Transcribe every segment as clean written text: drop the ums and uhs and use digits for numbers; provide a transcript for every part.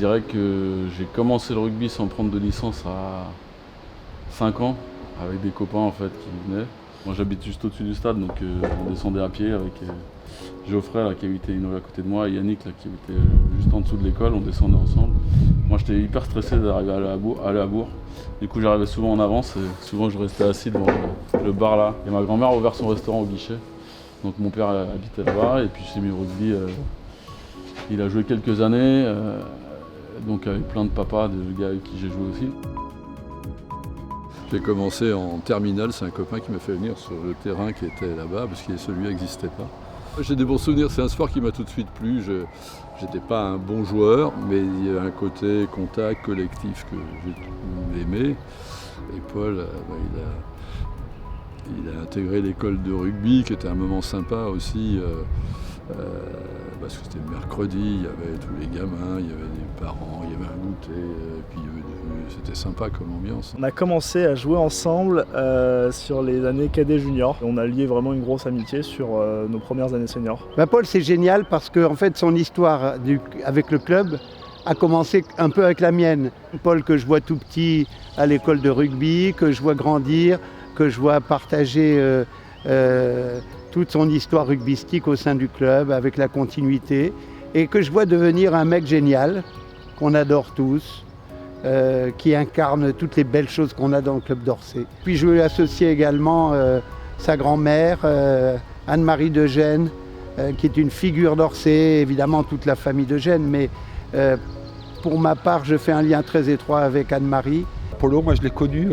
dirais que j'ai commencé le rugby sans prendre de licence à 5 ans, avec des copains en fait qui venaient. Moi j'habite juste au-dessus du stade, donc on descendait à pied avec Geoffrey là, qui habitait une rue à côté de moi, et Yannick là, qui habitait juste en dessous de l'école, on descendait ensemble. Moi j'étais hyper stressé d'arriver à aller à Bourg. Du coup j'arrivais souvent en avance et souvent je restais assis devant le bar là. Et ma grand-mère a ouvert son restaurant au guichet. Donc mon père habitait là-bas et puis je suis mis au rugby. Il a joué quelques années, donc avec plein de papas, de gars avec qui j'ai joué aussi. J'ai commencé en terminale, c'est un copain qui m'a fait venir sur le terrain qui était là-bas, parce que celui-là n'existait pas. J'ai des bons souvenirs, c'est un sport qui m'a tout de suite plu. Je n'étais pas un bon joueur, mais il y a un côté contact, collectif que j'ai aimé. Et Paul, il a intégré l'école de rugby, qui était un moment sympa aussi. Parce que c'était le mercredi, il y avait tous les gamins, il y avait des parents, il y avait un goûter, puis c'était sympa comme ambiance. On a commencé à jouer ensemble sur les années cadets juniors. On a lié vraiment une grosse amitié sur nos premières années seniors. Paul, c'est génial parce que en fait, son histoire avec le club a commencé un peu avec la mienne. Paul que je vois tout petit à l'école de rugby, que je vois grandir, que je vois partager toute son histoire rugbystique au sein du club avec la continuité et que je vois devenir un mec génial, qu'on adore tous, qui incarne toutes les belles choses qu'on a dans le club d'Orsay. Puis je lui associe également sa grand-mère, Anne-Marie de Gênes, qui est une figure d'Orsay, évidemment toute la famille de Gênes, mais pour ma part je fais un lien très étroit avec Anne-Marie. Polo, moi je l'ai connu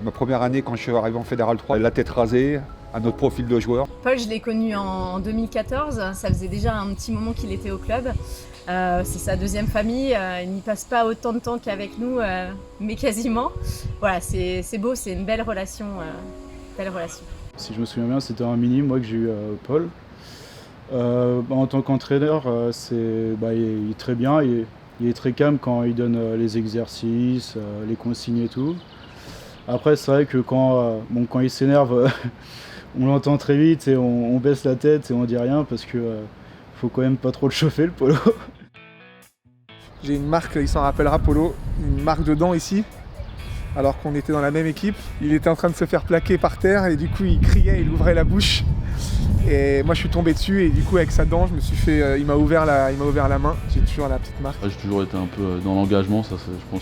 ma première année quand je suis arrivé en Fédéral 3, la tête rasée, un autre profil de joueur. Paul, je l'ai connu en 2014, ça faisait déjà un petit moment qu'il était au club. C'est sa deuxième famille, il n'y passe pas autant de temps qu'avec nous, mais quasiment. Voilà, c'est beau, c'est une belle relation, Si je me souviens bien, c'était un mini, moi que j'ai eu Paul. En tant qu'entraîneur, il est très bien, il est très calme quand il donne les exercices, les consignes et tout. Après, c'est vrai que quand il s'énerve, on l'entend très vite et on baisse la tête et on dit rien parce que faut quand même pas trop le chauffer, le Polo. J'ai une marque, il s'en rappellera, Polo, une marque de dents ici, alors qu'on était dans la même équipe. Il était en train de se faire plaquer par terre et du coup il criait, il ouvrait la bouche. Et moi je suis tombé dessus et du coup avec sa dent, il m'a ouvert la main. J'ai toujours la petite marque. J'ai toujours été un peu dans l'engagement, ça c'est je pense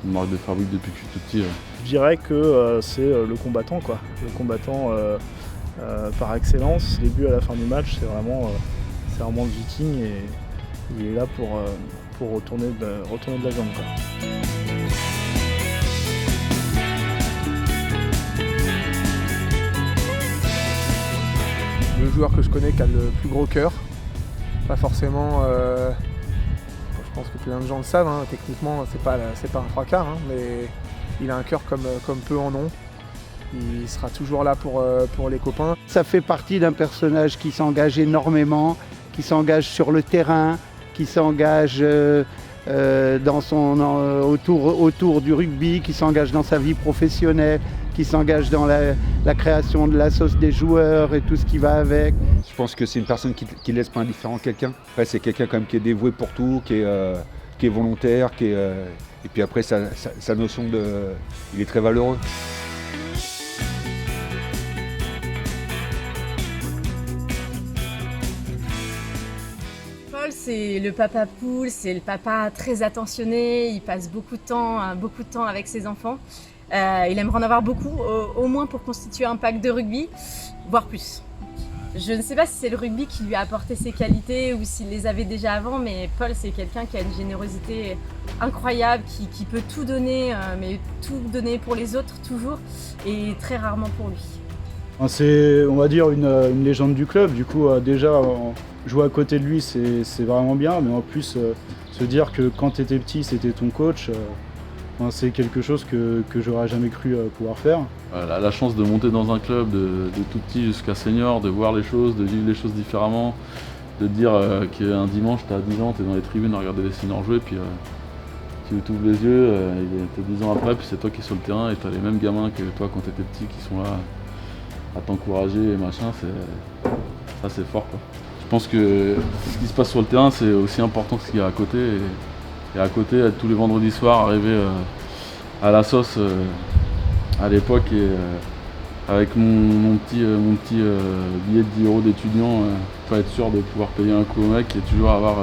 une marque de fabrique depuis que je suis tout petit. Je dirais que c'est le combattant, quoi. Le combattant par excellence. Du début à la fin du match, c'est vraiment le viking et il est là pour retourner de la jambe, quoi. Le joueur que je connais qui a le plus gros cœur, pas forcément, je pense que plein de gens le savent, hein, techniquement c'est pas un trois quarts, hein, mais il a un cœur comme peu en ont. Il sera toujours là pour les copains. Ça fait partie d'un personnage qui s'engage énormément, qui s'engage sur le terrain, qui s'engage autour du rugby, qui s'engage dans sa vie professionnelle, qui s'engage dans la création de la sauce des joueurs et tout ce qui va avec. Je pense que c'est une personne qui laisse pas indifférent quelqu'un. Après, c'est quelqu'un quand même qui est dévoué pour tout, qui est volontaire, et puis après sa notion il est très valeureux. Paul, c'est le papa poule, c'est le papa très attentionné, il passe beaucoup de temps avec ses enfants. Il aimerait en avoir beaucoup, au moins pour constituer un pack de rugby, voire plus. Je ne sais pas si c'est le rugby qui lui a apporté ses qualités ou s'il les avait déjà avant, mais Paul c'est quelqu'un qui a une générosité incroyable, qui peut tout donner, mais tout donner pour les autres toujours, et très rarement pour lui. C'est, on va dire, une légende du club. Du coup, déjà, jouer à côté de lui, c'est vraiment bien. Mais en plus, se dire que quand tu étais petit, c'était ton coach, c'est quelque chose que j'aurais jamais cru pouvoir faire. La chance de monter dans un club de tout petit jusqu'à senior, de voir les choses, de vivre les choses différemment, de te dire qu'un dimanche, tu as 10 ans, tu es dans les tribunes à regarder les seniors jouer, puis tu ouvres les yeux, t'es 10 ans après, puis c'est toi qui es sur le terrain et tu as les mêmes gamins que toi quand tu étais petit qui sont là à t'encourager et machin, ça c'est fort, quoi. Je pense que ce qui se passe sur le terrain, c'est aussi important que ce qu'il y a à côté. Et à côté, tous les vendredis soirs, arriver à la sauce à l'époque et avec mon petit billet de 10 € d'étudiant, pour être sûr de pouvoir payer un coup au mec et toujours avoir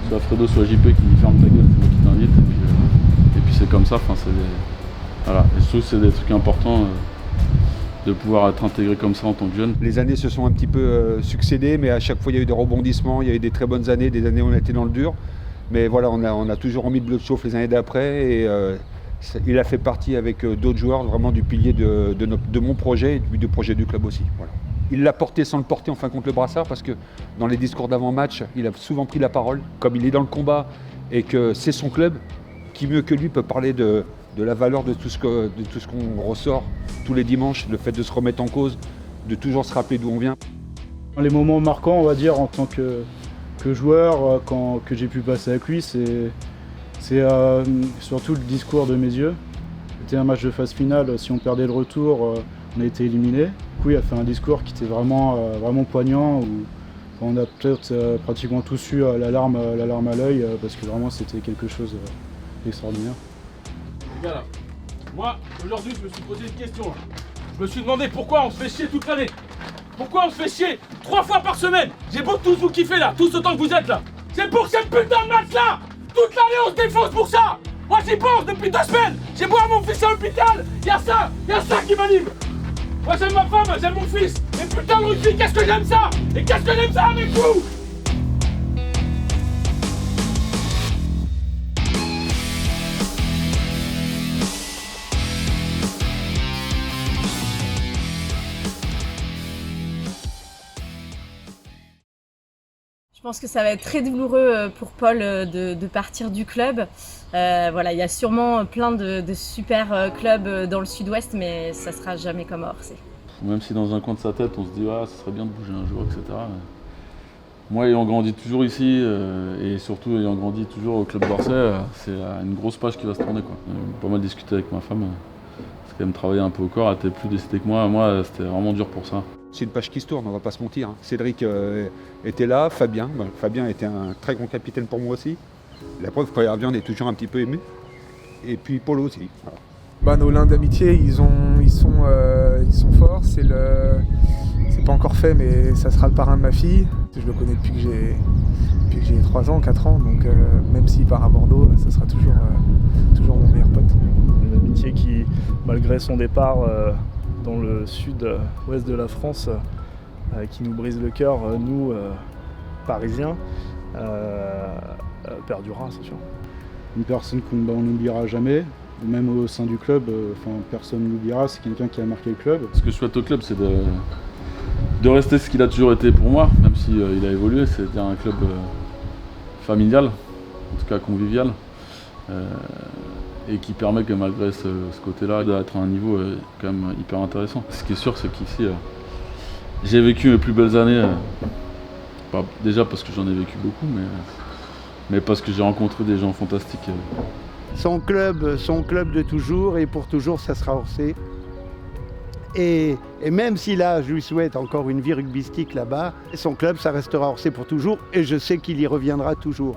soit Fredo, soit JP qui me ferme ta gueule, c'est moi qui t'invite. Et puis c'est comme ça, voilà. Et je trouve que c'est des trucs importants de pouvoir être intégré comme ça en tant que jeune. Les années se sont un petit peu succédées, mais à chaque fois il y a eu des rebondissements, il y a eu des très bonnes années, des années où on a été dans le dur. Mais voilà, on a toujours remis de l'eau de chauffe les années d'après et il a fait partie avec d'autres joueurs vraiment du pilier de mon projet et du projet du club aussi. Voilà. Il l'a porté sans le porter en fin contre le brassard parce que dans les discours d'avant-match, il a souvent pris la parole. Comme il est dans le combat et que c'est son club, qui mieux que lui peut parler de la valeur de tout ce qu'on ressort tous les dimanches, le fait de se remettre en cause, de toujours se rappeler d'où on vient. Les moments marquants, on va dire, en tant que joueur, que j'ai pu passer avec lui, c'est surtout le discours de mes yeux. C'était un match de phase finale, si on perdait le retour, on a été éliminé. Du coup, il a fait un discours qui était vraiment poignant, où on a peut-être pratiquement tous eu la larme à l'œil, parce que vraiment c'était quelque chose d'extraordinaire. Les gars là, moi aujourd'hui je me suis posé une question là. Je me suis demandé pourquoi on se fait chier toute l'année. Pourquoi on se fait chier 3 fois par semaine. J'ai beau tous vous kiffer là, tous autant que vous êtes là. C'est pour cette putain de match là. Toute l'année on se défonce pour ça. Moi j'y pense depuis 2 semaines. J'ai beau à mon fils à l'hôpital. Y'a ça qui m'anime. Moi j'aime ma femme, j'aime mon fils. Mais putain le rugby, qu'est-ce que j'aime ça. Et qu'est-ce que j'aime ça avec vous. Je pense que ça va être très douloureux pour Paul de partir du club. Voilà, il y a sûrement plein de super clubs dans le sud-ouest, mais ça sera jamais comme à Orsay. Même si dans un coin de sa tête, on se dit ah, ça serait bien de bouger un jour, etc. Moi, ayant grandi toujours ici et surtout ayant grandi toujours au club d'Orsay, c'est une grosse page qui va se tourner, quoi. J'ai pas mal discuté avec ma femme. C'est quand même travailler un peu au corps, elle était plus décidée que moi. Moi, c'était vraiment dur pour ça. C'est une page qui se tourne, on va pas se mentir. Cédric était là, Fabien était un très grand capitaine pour moi aussi. La preuve, quand il revient, on est toujours un petit peu ému. Et puis Paul aussi. Voilà. Nos liens d'amitié, ils sont forts. C'est pas encore fait, mais ça sera le parrain de ma fille. Je le connais depuis que j'ai 3 ans, 4 ans. Donc même s'il part à Bordeaux, ça sera toujours mon meilleur pote. Une amitié qui, malgré son départ dans le sud-ouest de la France, qui nous brise le cœur, nous, Parisiens, perdurera, c'est sûr. Une personne qu'on n'oubliera jamais, même au sein du club, personne n'oubliera, c'est quelqu'un qui a marqué le club. Ce que je souhaite au club, c'est de rester ce qu'il a toujours été pour moi, même si il a évolué, c'est-à-dire un club familial, en tout cas convivial, et qui permet que malgré ce côté-là, d'être à un niveau quand même hyper intéressant. Ce qui est sûr, c'est qu'ici, j'ai vécu mes plus belles années, déjà parce que j'en ai vécu beaucoup, mais parce que j'ai rencontré des gens fantastiques. Son club de toujours, et pour toujours, ça sera Orsay. Et même si là, je lui souhaite encore une vie rugbystique là-bas, son club, ça restera Orsay pour toujours, et je sais qu'il y reviendra toujours.